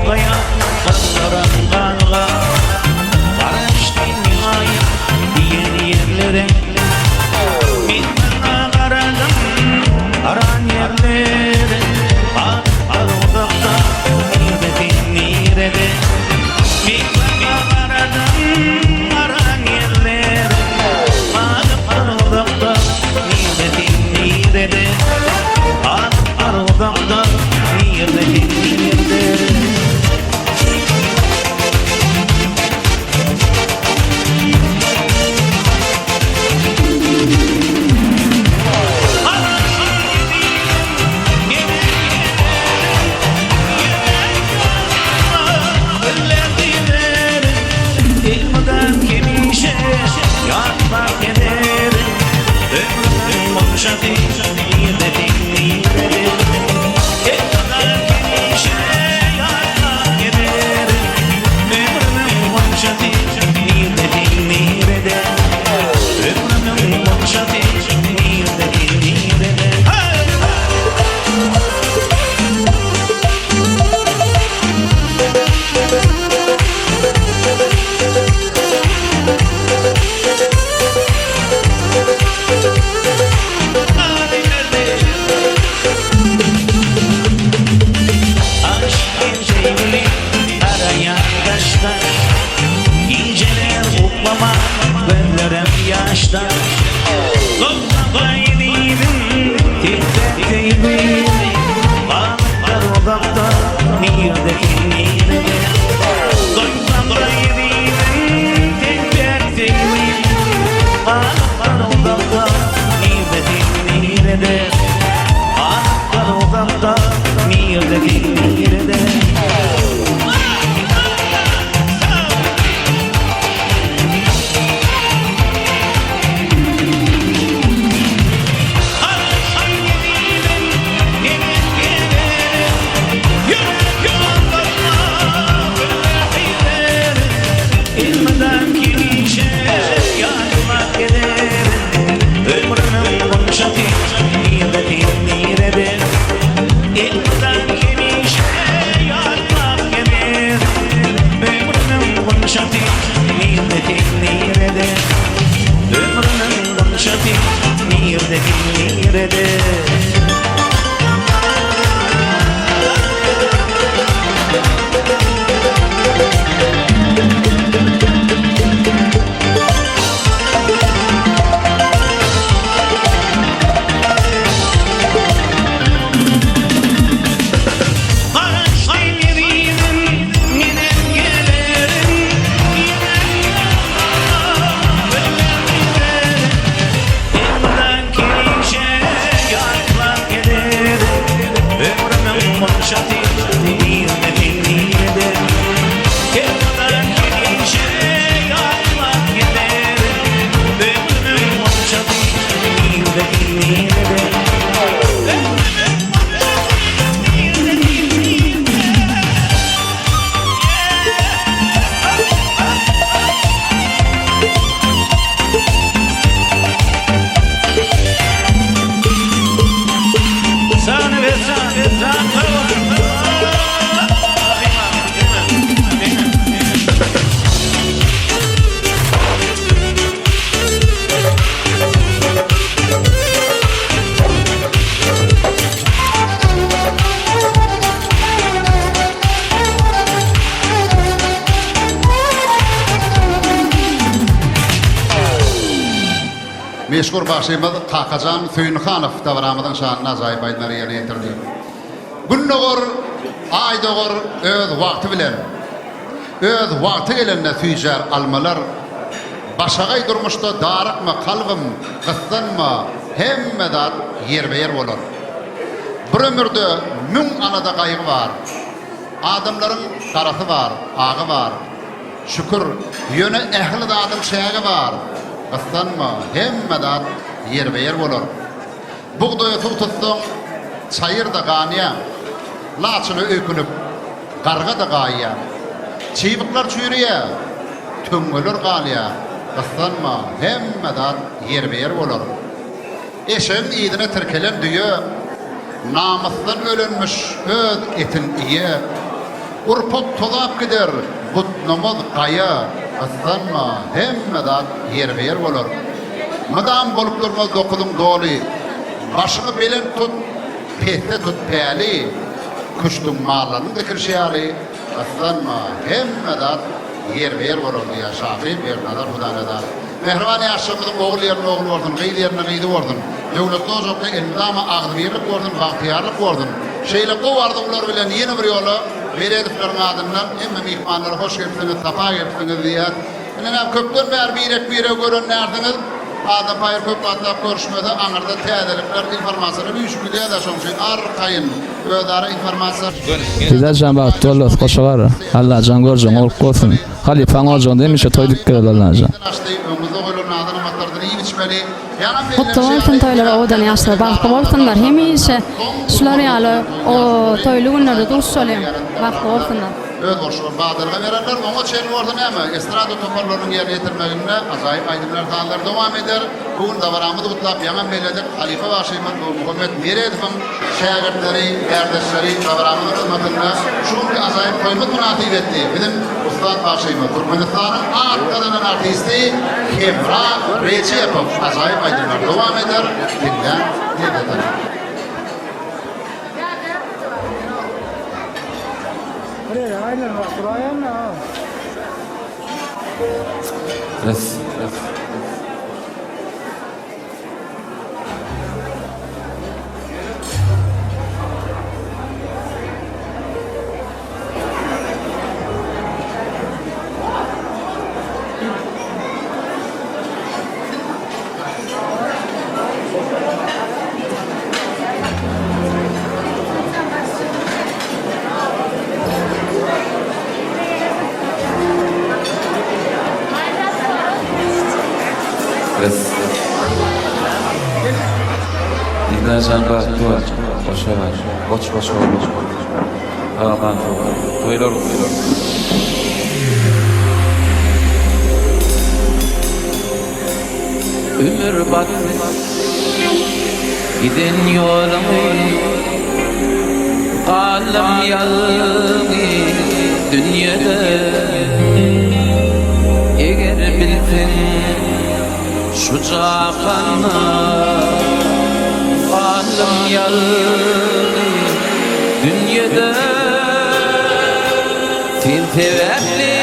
kaya Kırların kanıga Karıştın nihayet diğer yerlere Bir bana karadım Karan yerlere Odakta Niretin nirede Bir bana karadım Karan yerlere Odakta Niretin nirede Odakta Niretin nirede Meşgul başımız Kakacan Füynxanov davramıdan şanına zayıf aydınları yerine getirdi. Gündoğur, aydoğur öz vakti bilen, öz vakti gelenine tüycar almalar, başagay durmuşta darık mı, kalgım, kıssan mı, hemmedat yer be yer olur. Bir ömürde mün anada kaygı var, adamların karası var, ağı var, şükür, yönü ehli de adam şeyi var, kıssanma, hemmedat yer be yer olur. Buğdayı tututsun, çayır da ganiya, laçını öykünüp, karga da gayya, çiybikler çürüye, tüngülür galiya, kıssanma, hemmedat yer be yer olur. Eşeğin iyidine tirkelen düğü, namusdan ölünmüş öz etin iyi, urpok tolap gider, but namaz qaya, aslanma, hemme dat yer bolar. Madam bolup durmaz dokudum doli, başını belen tut, pehte tut peli, kuştum mallarını dikirşeyali, aslanma, hemme dat yer bolar diye Şafii bir nadar hudanedar. Mehrbani aşımızın oğul yerine oğul vardın, gıydı yerine gıydı vardın. Devletli ozakta endama ağzıbirlik vardın, bahtiyarlık vardın. Şeylikli vardı ular bilen yeni bir yolu, bir ediflerin adından, emme mihmanları hoş gelipsiniz, safa gelipsiniz diye. Benim köptür bir görün nerdiniz. Adam payır köp atlap görüşmede anırda teğdelikler informasyonu büyüşük diye de son şey arkayın. Ödara informasyon. Bize can baktı olur, koşular. Allah can göreceğim, ol olsun. Halifan olacağım demişe toyduk kere Allah'a can. Kutlu olsun toyları odan yaşlar. Baklı olsunlar. Hemişe şular yalı o toylu günleri duş olayım. Baklı olsunlar. Öz boşluğun bağdırga verenler, ona çeyni orada neyme? Estrada toparlarının yerine getirmeginde azayip aydınlar dağlar devam eder. Bugün davaramızı kutlap yaman belledik. Halife başıyman bu Muhammed Meredif'in şehirleri, kardeşleri davaramızın hizmetinde şunki azayip koymak münasip etti. Bizim Ustad başıyman Türkmenistan'ın ağır kadının artisti Kemra Reciyepov azayip aydınlar devam eder. Dinlen, yededir. Yes. İnsan bak tuvaç, boşa var, boş olmuş. Aman, duyulur. Ömür battı, giden yolumu, kalım yalnız dünyada. Eğer bilsin şu cahana, kalım yalnız dünyada. Sen severli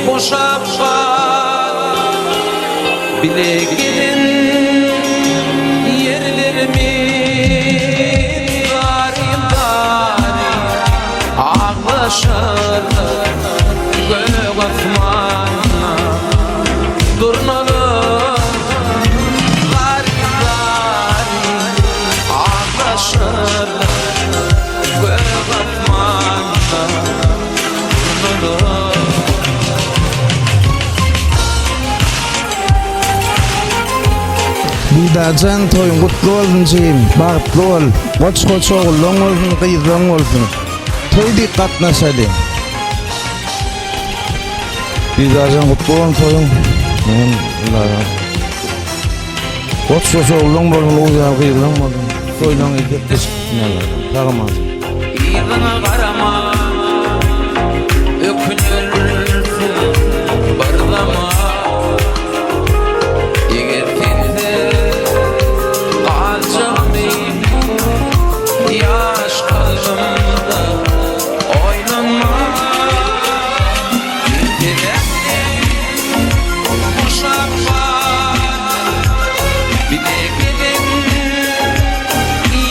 boşap kal, bile gidin yerlerimi darim ağlaşır gök asmanına durnalı darim ağlaşır gök asmanına durnalı. Bidacan toyun kutlu olsun şeyim, bakıtlı ol, koç oğulun olsun, kıyızlan olsun. Toy dikkat nasali. Bidacan kutlu olsun toyun. Koç oğulun olsun, uzağı kıyızlan olsun. Toylan edip teşkilinler, sağlamaz. İyilana karama, ökünürsün, barlama. Eğer sende kalacağım yaş kalbimde oynanma. Yetenekli uşak var, bile gidin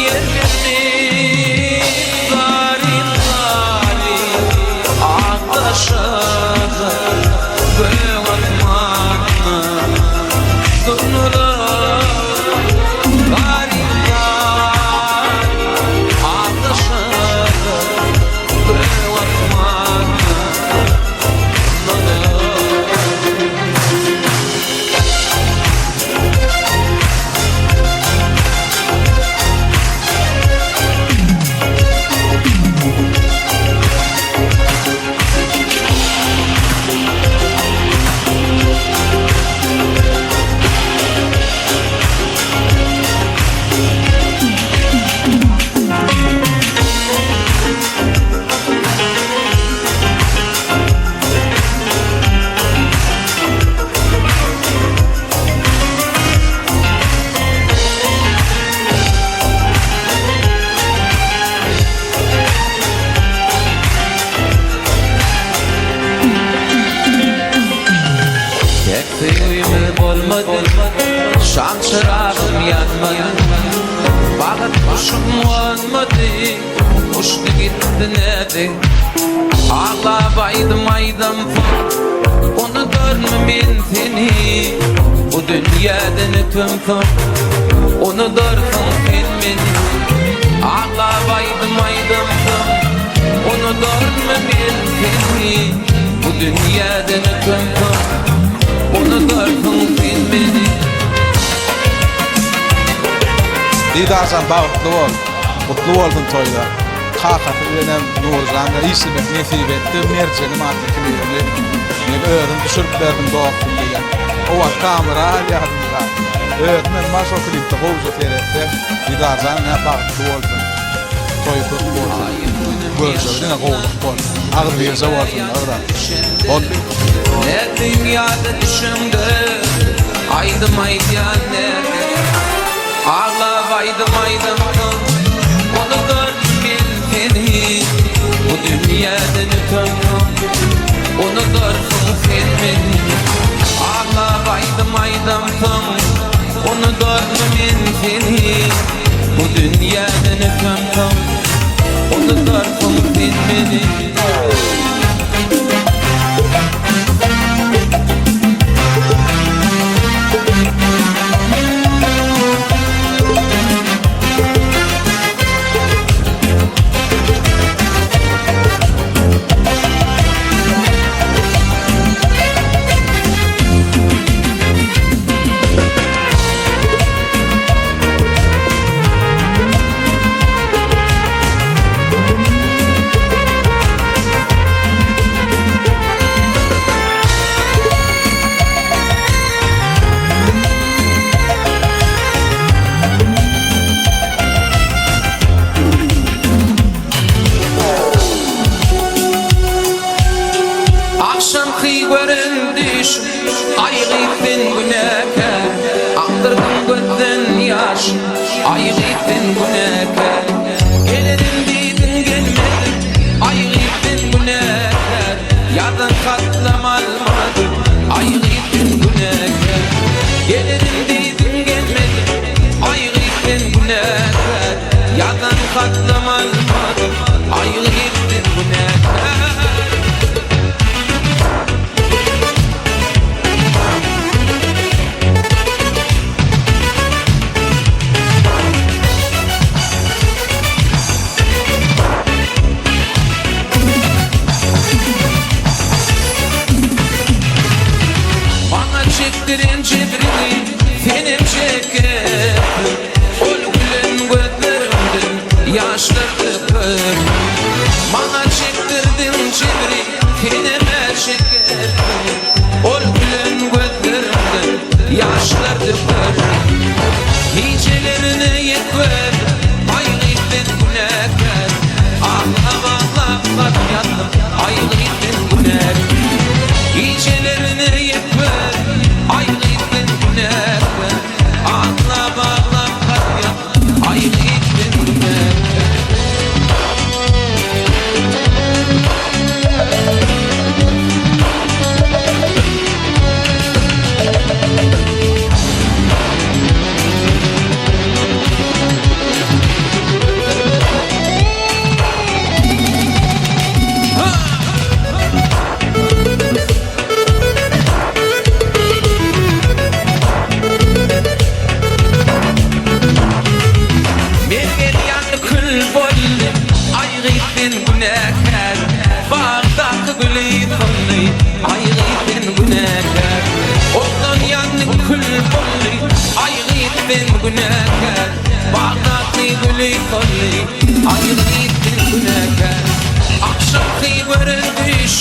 yerlerini zarinler. olmadı, şan çırağım yanmadı. Bağıt kuşum olmadı, uçtu gitti nedi. Ağlabaydım aydım onu görmem seni. Bu dünyadan ötüm onu dördüm sen ağlabaydım aydım onu görmem seni. Bu dünyadan ötüm onu dördüm sen Didarsan bağıtlı ol, mutlu oldun toyda. Kakatı benim Nurcan'da iyisini nesip etti, mercenim artık kimiydi. Men öğren düşürüp verdim doğaktım diye. O vakit kamera yardımda. Evet, men maşo klipte hoğucu terette. Didarsan ne bağıtlı oldun. Toyu kutlu olsun. Bölüşür, yine kovduk ton. Ağır bir yasa olsun, ağırdan. Oldu. Ne dünyada düşümdü, aydım aydan nerede. Ağlabaydım aydım onu gördüm seni. Bu dünyadan ötüm onu gördüm seni. Ağlabaydım aydım onu gördüm seni. Bu dünyadan ötüm onu gördüm seni. Akşam kıygarın düş, aygıtın güneke. Aktırdım gözden yaş, aygıtın güneke. Gelirim dedin gelmedin, aygıtın güneke. Yadan katlam almadım, aygıtın güneke. Gelirim dedin gelmedin, aygıtın güneke. Yadan katlam almadım, aygıtın güneke. Çektirin cebrini, benim çekerim. Ol gülen gözlerimden yaşlar dökerim. Bana çektirdin cebri, benim çekerim. Ol gülen gözlerimden yaşlar dökerim. Nicelerini yetver, aygıtın günahkar. Ağlam ağlam yattım, aygıtın günahkar. Nicelerini yetver, aygıtın günahkar. Ağlam ağlam yattım, aygıtın günahkar. Aygıtın günahkar, bağdaki gülü kollu. Aygıtın günahkar, oğlan yanı kül bollu. Aygıtın günahkar, bağdaki gülü kollu. Aygıtın günahkar, akşam kıygarın düş.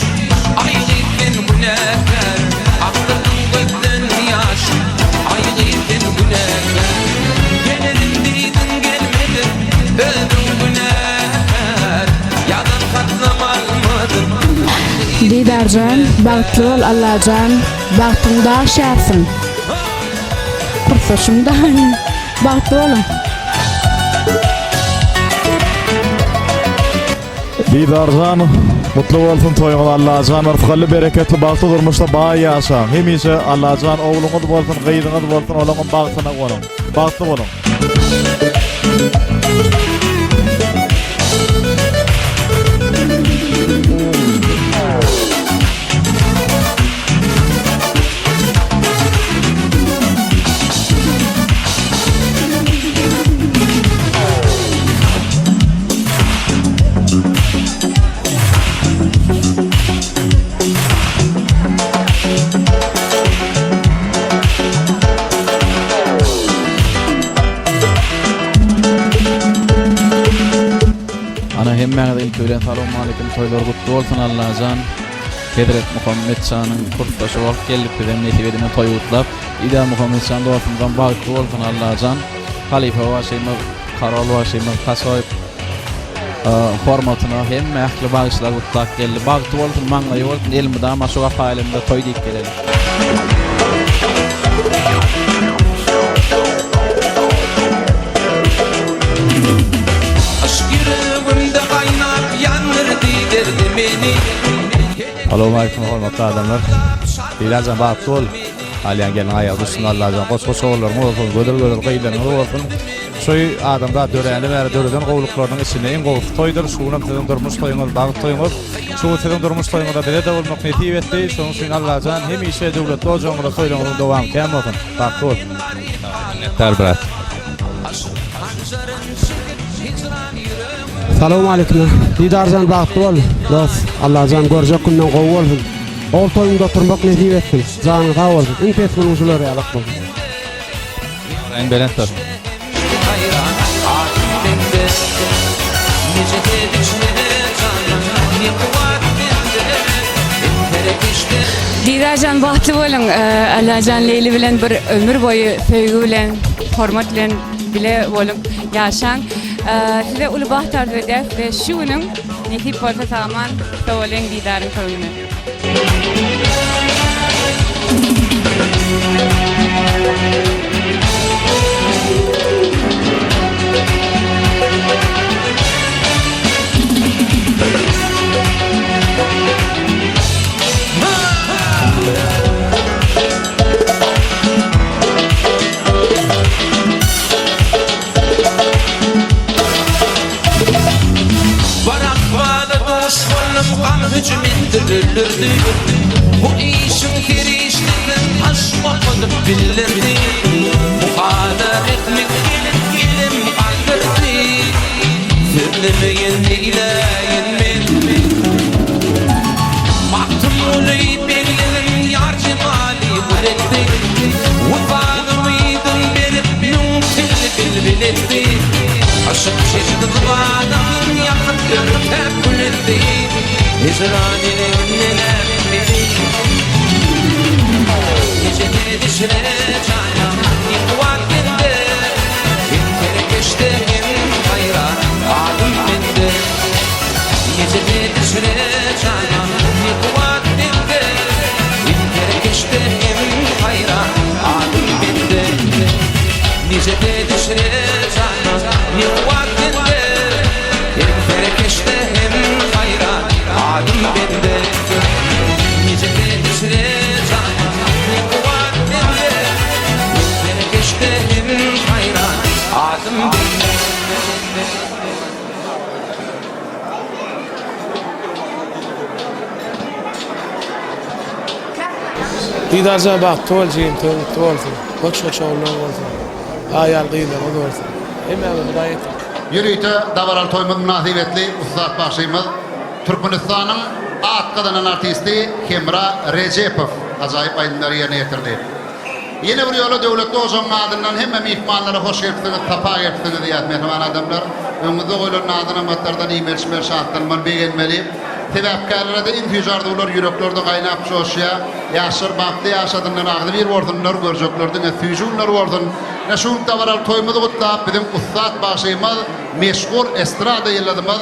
Aygıtın günahkar, aktırdım gözden yaş. Aygıtın günahkar, gelirim dedin gelmedin, öldüm günahkar. Yadan katlam almadım. Didarcan, bağıtlı ol Allahcan, bağıtın da aşarsın. Kursaşımdan, bağıtlı olun. Didarcan Mutlu bolsun toýuňyz Allahyjan arfgaly bereketli bagty durmuşda baý ýaşaň. Hemişe Allahyjan ogluňyz bolsun, gyýdyňyz bolsun, olaňyň bagtyna golaň. Bagty bolaň. Ana hemmeňe de ilk ölen salamu alaykum toýlar gutly bolsun Allahyjan. Hedret Muhammed Şanyň kurtdaşy wagt gelip bilen netibedine toý utlap, ida Muhammed Şan dostumdan bagty bolsun Allahyjan. Halifa Waşymy, Karal Waşymy taşyp formatyna hemme ähli bagışlar utlap geldi. Bagty bolsun, maňlaýy bolsun, elmide ama şu gaýlymda toý diýip geleli. Assalamu alaykum hormatly adamlar. Diýerjän bagty bol. Alýan gelen aýagy düşsün Allahyjan. Goş-goş ogullarym bolsun, göder-göder gyýlaryň bolsun. Şoý adamda döräni bäri döreden gowluklarynyň içinde en gowluk toýdur. Şuňa bilen durmuş toýuňyz, bagty toýuňyz. Şu bilen durmuş toýuňyzda bile de bolmak netip etdi. Şoň üçin Allahyjan hemişe döwletli ojaňyzda toýlaryň dowam käm bolsun. Bagty bol. Terbiyet. Salamu alaykum. Diýdarjan bagty bol. Dost, Allahyjan görjek günden gowy bolsun. Ol toýunda turmak netip etsin. Janyň sag bolsun. Iň pesmini uşulary alak bolsun. En belenler. Diýdarjan bagty bolan, Allahyjan Leyli bilen bir ömür boyu söýgü bilen, hormat bilen bile bolan ýaşaň. Size uly baht arzu eder ve şuňyň netip bolsa taman sowalyň diýdaryň toýuny. Bu işin kirişliğinden aşmamalı bilirdi. Bu kadar ekmek ilim kaldırdı. Söylemeyen neyleyin mi? Baktım olayı bekledim yar cemali bu etti. Vefadımıydın berip mümkün bilbilirdi. Aşık çeşitli adamın yakıp görüp hep gülerdi. Hicranine neler beni Gecede düşüre canım ilk vaktinde Bir kere geçti hem hayra adım bende Gecede düşüre canım ilk vaktinde Bir kere geçti hem hayra adım bende Gecede düşüre canım ilk vaktinde Bir kere geçti hem hayra adım bende Gecede düşüre canım ilk vaktinde Bir kere geçti hem hayra adım bende Diýdarjan bagty bol, jyň töwrükli bolsun. Goç-goç ogullar bolsun. Aýal gyýlary bolsun. Hemme Hudaý etdi. Yürüyte davaral toymuz münasibetli Ustad Başymyz Türkmenistanyň atgadan artisti Kemra Recepov ajaýyp aýdylary ýerine ýetirdi. Ýene bir ýola döwletli ojaň adyndan hemme mehmanlara hoş gelipsiňiz, tapa gelipsiňiz diýýär mehman adamlar. Öňüňizde goýulan adyna matlardan iýmel şahatdan begenmeli. Tebäpkärlere de intijarda ular ýüreklerde gaýnap joşýa, ýaşar bagty ýaşadynlar agdy bir wordunlar görjeklerden füjunlar wordun. Näşun tawaral toýmady gutlap biziň Ustad Başymyz meşhur estrada ýyldymyz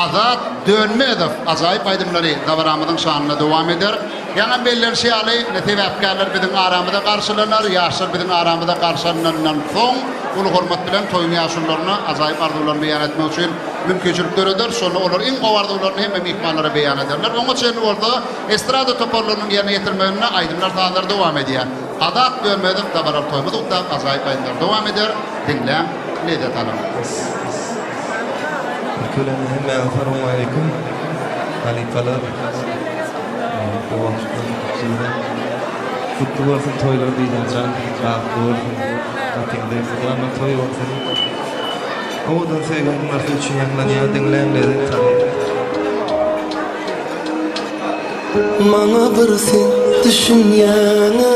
Azat Dönmedow ajaýyp aýdymlary dawaramyzyň şanyna dowam eder. Ýa-da belli şeýaly tebäpkärler biziň aramyzda garşylanar, ýaşar biziň aramyzda garşylanandan soň ulu hormat bilen toýmy ýaşurlaryny ajaýyp arzuwlaryny ýaratmak üçin mümkinçilikleridir. Şonu olar iň gowardy olaryny hem mehmanlara beýan ederler. Oňa çen orada estrada toparlarynyň ýerine ýetirmegine aýdymlar taýlar dowam edýär. Adat bölmeden tabarar toýmady da azaýyp aýdymlar dowam eder. Dinläň, lezzet alın. Assalamu alaikum. Halikalar. Kutlu olsun toylar diyeceğim can. Rahatlı olsun. Atingdayım. Kulağımda toy olsun. Oğudan sevgilim nasıl için yaklanıyor. Dinleyenleri tanıyor. Mana bir sen düşünýäňe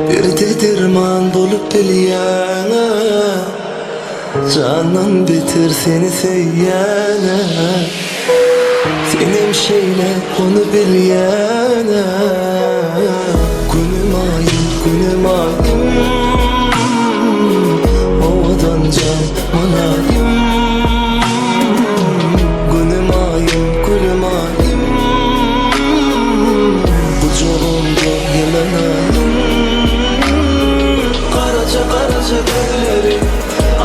bir dedirman bolup bilýäňe canan bitir seni seýýäňe senim şeýle onu bilýäňe günüm ayym owadan can manayım günüm ayym Ucumda yemenayım Karaca gözleri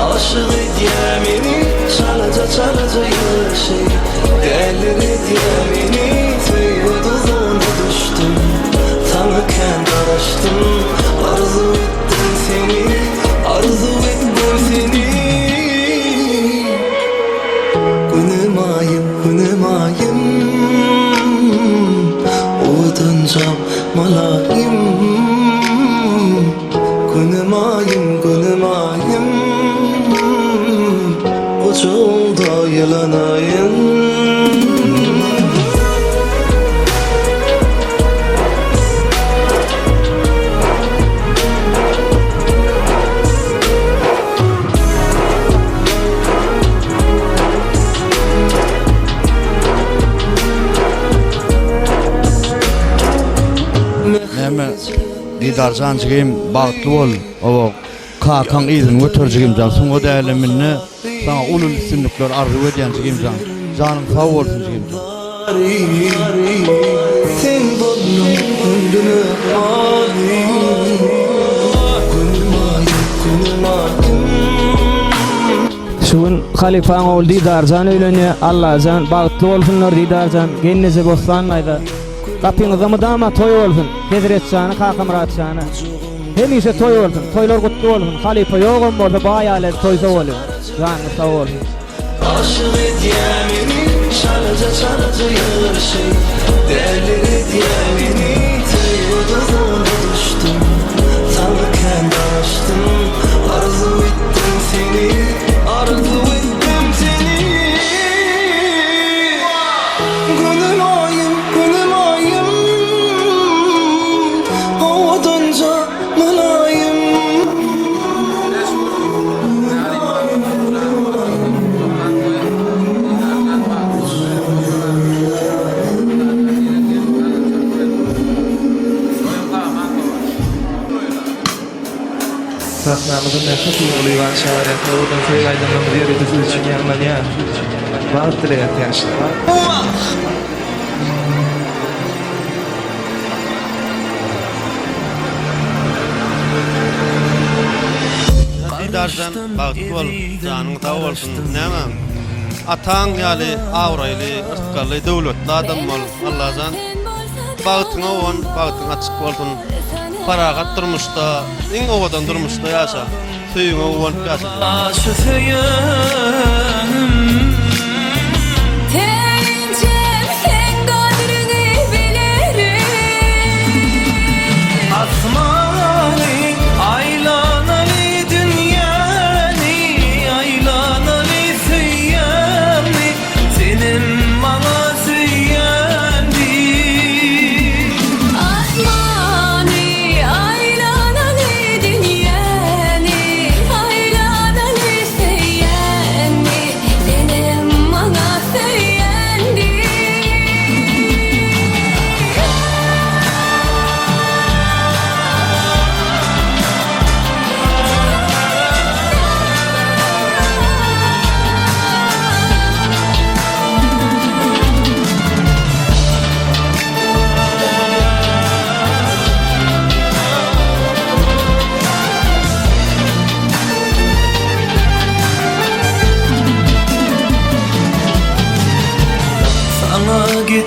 aşık edýär meni Çalaca ýürşey Delir edýär meni Tüýü duzunda düştüm Sana kendi araştım Arzu ettim seni Günüm ayım Odanca malayım Günüm ayım Ucumda yalanayım Didarjancygym bagtly bol. O kakan iýdin götürjigim jan. Soňa däle minni sana ulul isimlikler arzu edýänjigim jan. Janyň sag bolsun jigim. Sen bolma ömrüme mali Günüm ayım Şuň halifaň ol Didarjan öýlenýär. Allahjan bagtly bolsunlar Didarjan. Genneze boslanmaýda. Kapyňyza mydama toy bolsun. Hezretçany, kakamratçany. Hemişe toy bolsun. Toylar gutly bolsun. Halifa ýogam bolsa baýaly toýsa bolýar. Janyň sag bolsun. Aşık edýär meni Çalaca ýürşey Delir edýär meni Tüýü duzunda düştüm Sana kendi araştım Arzu ettim seni Günüm ayım Owadanca malayım Sahnamızın nefes uğurluyan şahariyatı Oğudan sevgilim bir yere düzü için yaklanıyor. Bağıt dileyat yaşlar. Didarjan bagtly bol, janyň sag bolsun. Näme? Ataň ýaly awraýly, yrtgaly döwletli adam bol. Allahjan bagtyňa on, bagtyň açyk bolsun. Paragat durmuşda, iň owadan durmuşda ýaşa. Süýüňe on ýaşa.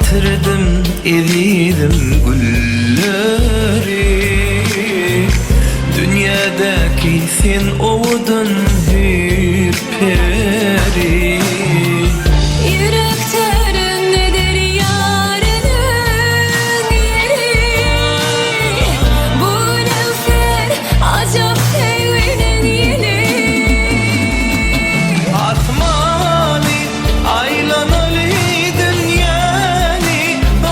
yitirdim, eridim gülleri. Dünyadaki sen ovudun hep peri. Yüreklerin nedir yarının yeri? Bu nefser acap sevginin yeli. Atmalı, aylanalı dünyani,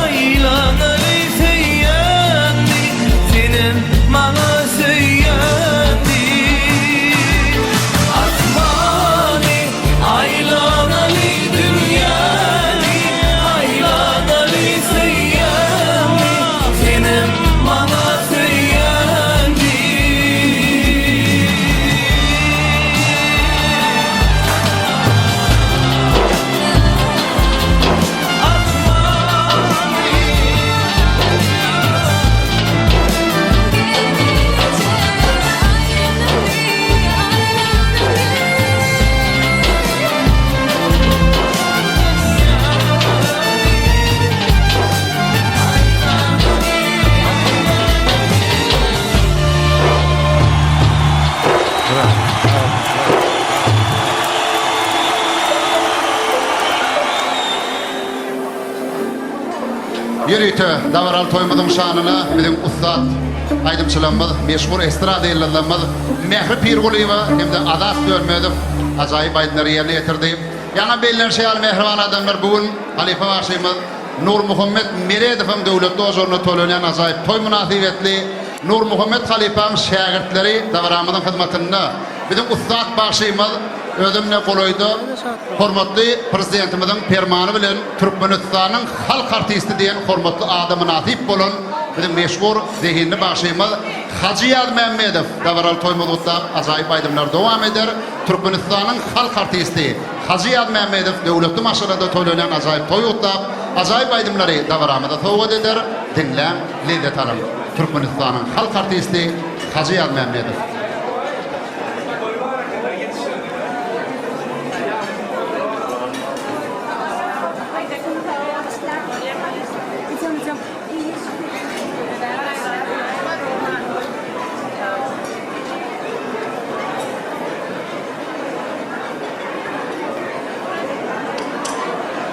aylanalı seyyani, senin bana söyyani. Atmalı, aylanalı dünyani, aylanalı seyyani, senin bana söyyani. Yürüyte davral toymadın şanına bizim ustad aydımçılanmaz, meşhur estrada illallanmaz, Mehri Pirguliyeva hem de adat dönmedim, acayip aydınları yerine getirdim. Yana belirlen şey al mehriban adamlar bugün halife başıyımız Nur Muhammed Meredef'in devletli ozorunu tolayan acayip toy münasibetli Nur Muhammed halifem şagirtleri davramının hizmetinde bizim ustad başıyımız özümle kolaydı. Hormatly prezidentimizin fermanı bilen Türkmenistan'ın halk artisti diyen hormatly adamı nasip bolan bizim meşhur zehinli başıyımız Hacı Yad Mehmedov davral toymulukta acayip aydımlar devam eder. Türkmenistan'ın halk artisti Hacı Yad Mehmedov devletli maşalada toylanan acayip toyutta acayip aydımları davramada soğud eder. Dinlen, lezzet alın. Türkmenistan'ın halk artisti Hacı Yad Mehmedov.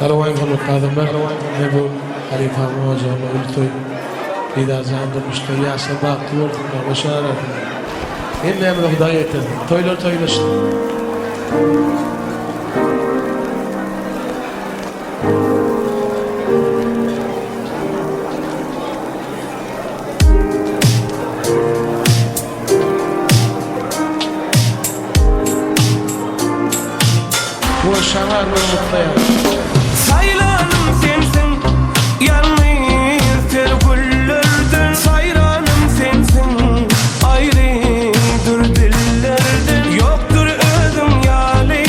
Darawayın adamlar, ne bu halife muhacama ültoy lidar zandırmıştı, yasa baktı ortada, başaradı. Hem de emre Huday yeterdi, toylar toylaştı. Bu şanar ve mutlaya. Saylanım sensin, yanmayız ter güllerden. Sayranım sensin, ayrıdır dillerden. Yoktur özüm yali,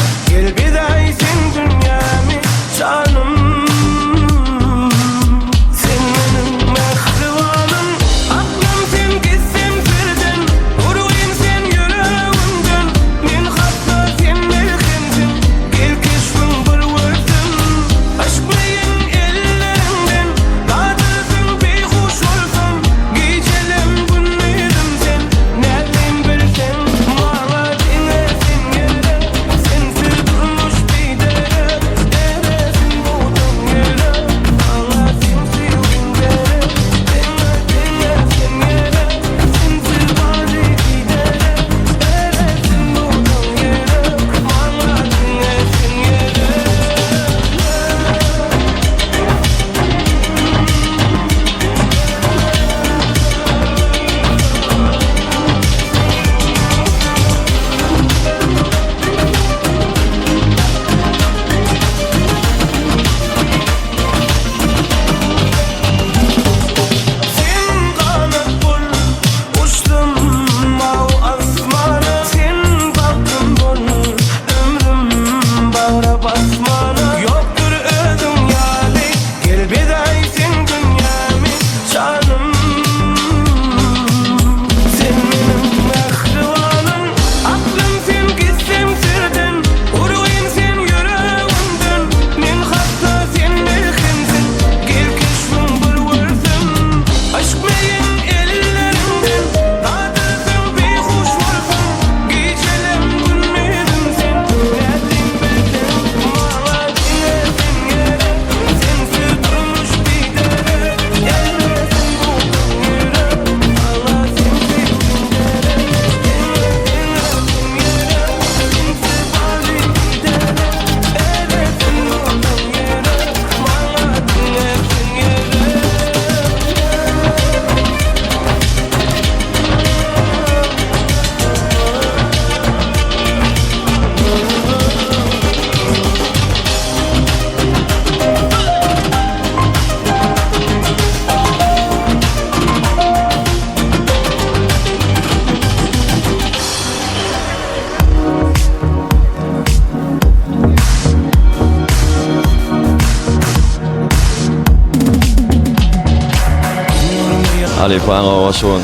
Halifan oşun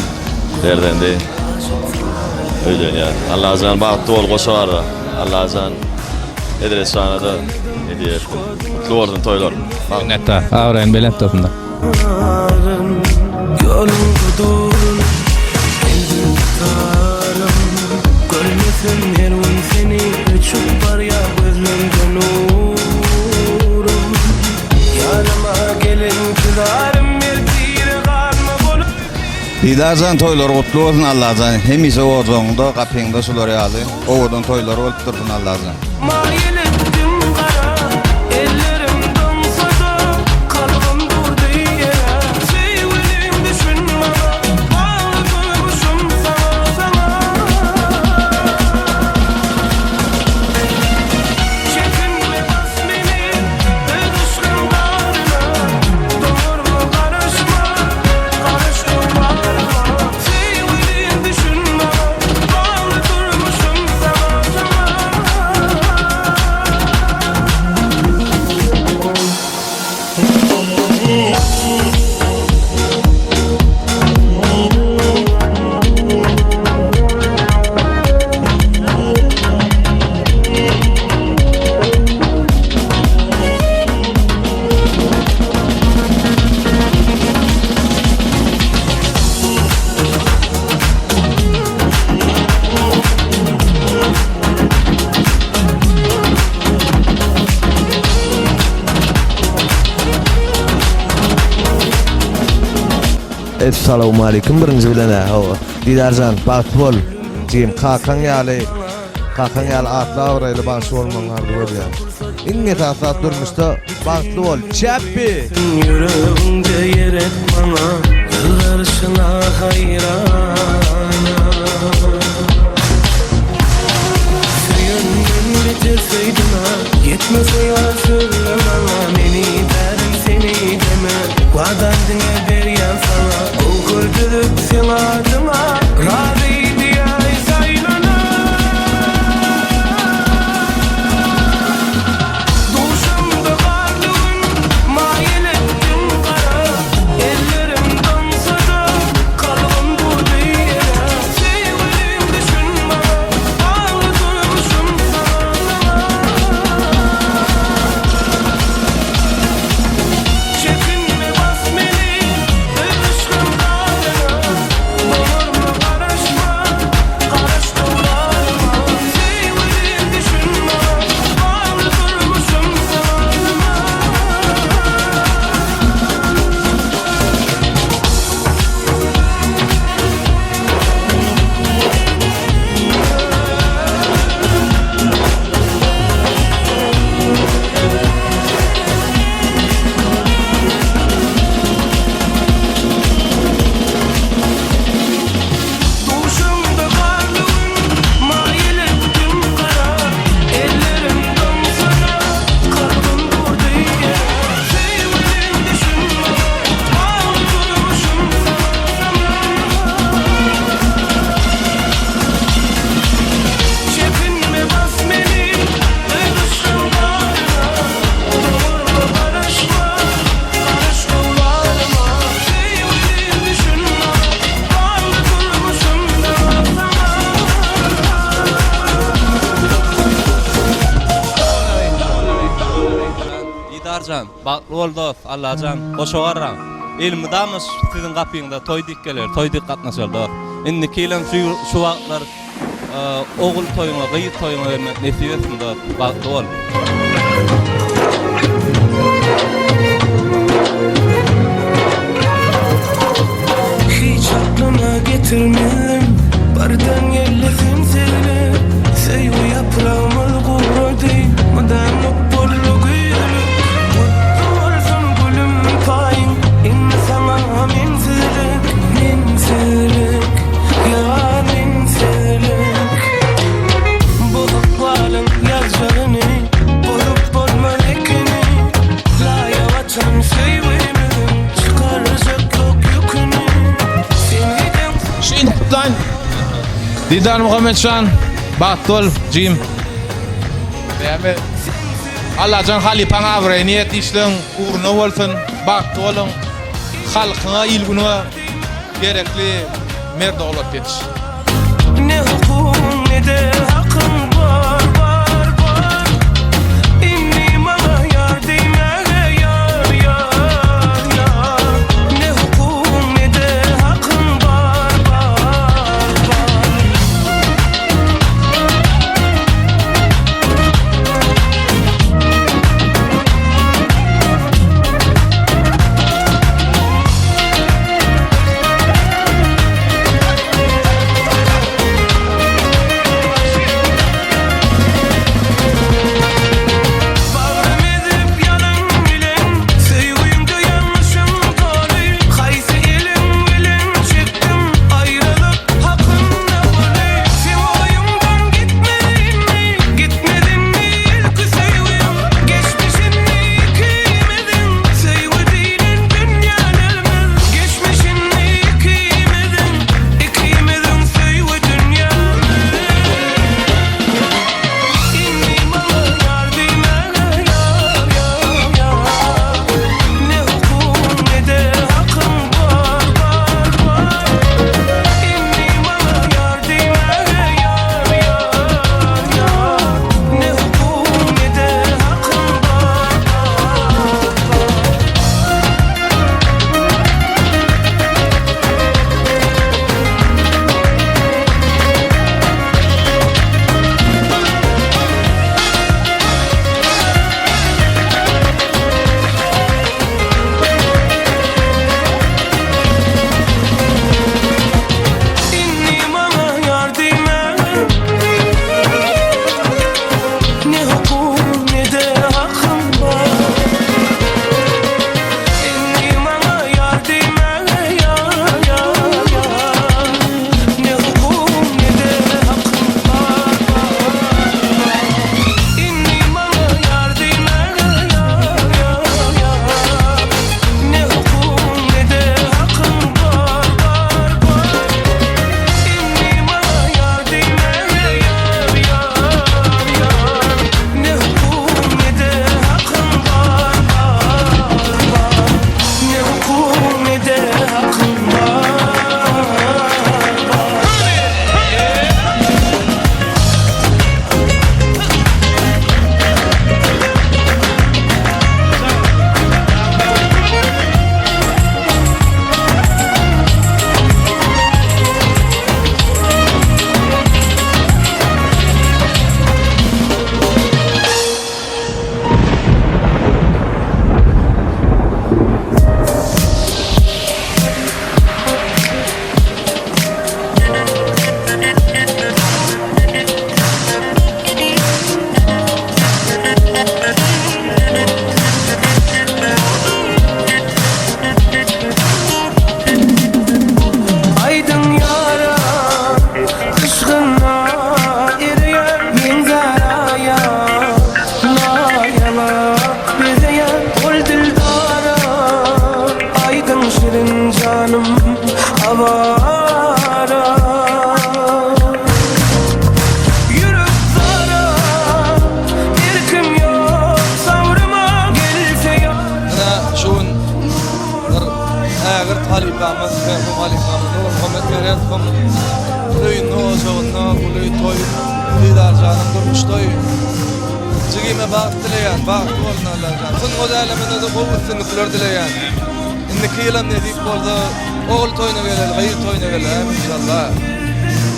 derdendi. Öyle ya. Allah azan baktı ol koşar. Allah azan edresana da hediye etti. Mutlu olsun toylar. Netta. Ağrayın belet topunda. Yolunda durun elden tutarım Görmesin her gün seni Uçup var ya gözümde nurum Yanıma gelin kızarım bir tire karnı bolu Didarzan toylar kutlu olsun Allah'tan. Hemise oğuzluğunda kapıyında suları alı. Oğudun toyları olup dursun Allah'tan. Mayil ettim kara ellerim dansa da kalbim durdu yere Sevgilim düşün bana bağlı duymuşum sana Çekinme bas beni ödüşkün bağrına Doğurma karışma karıştım bağrıma Sevgilim düşün bana bağlı durmuşum sana Assalamu alaikum birinci bilen Didarzan baktı bol Jim kakan yali atla avraylı başı olman ardı var ya İnge tasat durmuşta baktı bol Çeppi Yüreğimde yer et bana Yıllarışına hayrana Söyündün bitirseydin ha Yetmese ya söyle bana Beni derim seni deme Guadardın eder yan sana O kurdulup sen adıma Radiydi ay saylana Duşumda kardın Mayil ettin kara Ellerim dansa da Kalbim durdu yere Sevgilim düşün bana Bağlı duymuşum sana Çekinme bas beni öpüşkün bağrına Doğurma karışma karıştım bağrıma Sevgilim düşün bana Bağlı durmuşum sana Duşumda kardın Mayil ettim kara Ellerim dansa da Kalbim durdu yere Sevgilim düşün bana Bağlı durmuşum sana Çekinme bas beni öpüşkün bağrına Doğurma karışma karıştım bağrıma Sevgilim düşün bana Bağlı durmuşum sana Didarcan, baklı ol dost, Allah'can, hoş oğarran. İlmi damış sizin kapıyında toy dik gelir, toy dik katnaşır dost. İndi kiylem şu vaktlar oğul toyuna, gıyıt toyuna vermek nesip etsin dost, baklı ol. Hiç aklıma getirmedim Bardan yerlesin seni Sevgi yaprağımı kurdu Madem bollu gülüm Mutlu olsun gülüm payın İnne sana minsilik Minsilik Ya minsilik Bolup balım yazlarını Bolup bolma ekini La yavaçan sevgimin Çıkaracak yok yükünü Şintan Didar Muhammedşan Baktol Jim Demi Allah'can Halipan avre niyet işlerin uğruna olsun Baktolun halkına ilgini gerekli merde olup yetiş. Ne hukukun ne de hakkın var var var. İnni bana yar değme yar yar yar. Ne hukukun ne de hakkın var var var.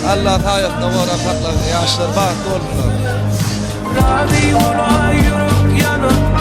Allah hayatına varan saklar, yaşlar bahtlı olsunlar. Radyo ola yürüp yanıp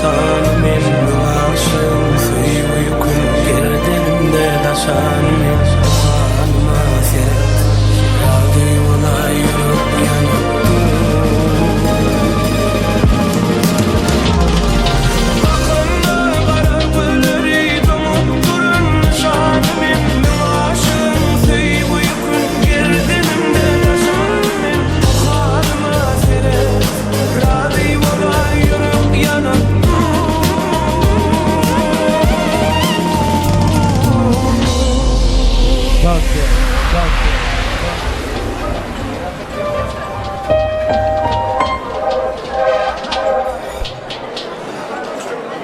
şanım emmi aşığım Söy uykun gerdenimde daşanım emmi Hanıma seret Radi ola yürüp yanıp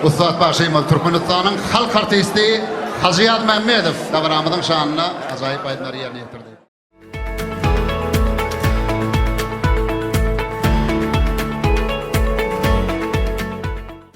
Ustad Başymyl Türkmenistanyň halk artisti Hazyat Mehmedov davaramyzyň şanyna ajaýyp aýdylary ýerine ýetirdi.